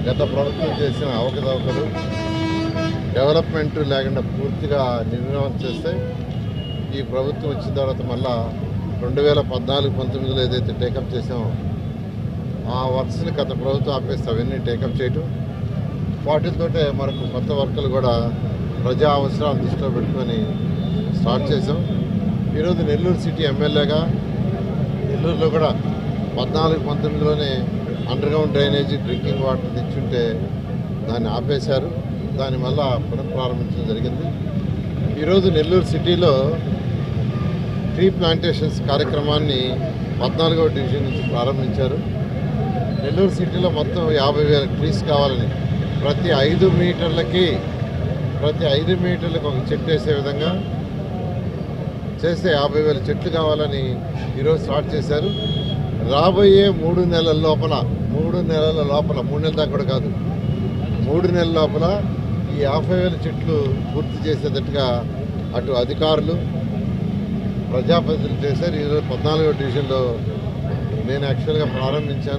గత ప్రభుత్వం చేసిన అవకతవకలు డెవలప్మెంట్ లేకుండా పూర్తిగా నిర్వహణ చేస్తే ఈ ప్రభుత్వం వచ్చిన తర్వాత మళ్ళా 2014-19లో ఏదైతే టేకప్ చేసామో ఆ వర్క్స్ని గత ప్రభుత్వం ఆపేస్తే అవన్నీ టేకప్ చేయటం, వాటితోటే మనకు కొత్త వర్కులు కూడా ప్రజా అవసరాలు దృష్టిలో పెట్టుకొని స్టార్ట్ చేసాం. ఈరోజు నెల్లూరు సిటీ ఎమ్మెల్యేగా నెల్లూరులో కూడా 14-19లోనే అండర్గ్రౌండ్ డ్రైనేజీ డ్రింకింగ్ వాటర్ తెచ్చుంటే దాన్ని ఆపేశారు. దానివల్ల పునఃప్రారంభించడం జరిగింది. ఈరోజు నెల్లూరు సిటీలో ట్రీ ప్లాంటేషన్స్ కార్యక్రమాన్ని 14వ డివిజన్ నుంచి ప్రారంభించారు. నెల్లూరు సిటీలో మొత్తం 50,000 ట్రీస్ కావాలని ప్రతి 5 మీటర్లకి ఒక చెట్టు వేసే విధంగా చేస్తే 50,000 చెట్లు కావాలని ఈరోజు స్టార్ట్ చేశారు. రాబోయే 3 నెలల లోపల 3 నెలల దాకా కూడా కాదు, 3 నెలల లోపల ఈ 50,000 చెట్లు పూర్తి చేసేటట్టుగా అటు అధికారులు ప్రజాప్రతినిధులు చేశారు. ఈరోజు 14వ డివిజన్లో నేను యాక్చువల్గా ప్రారంభించాను.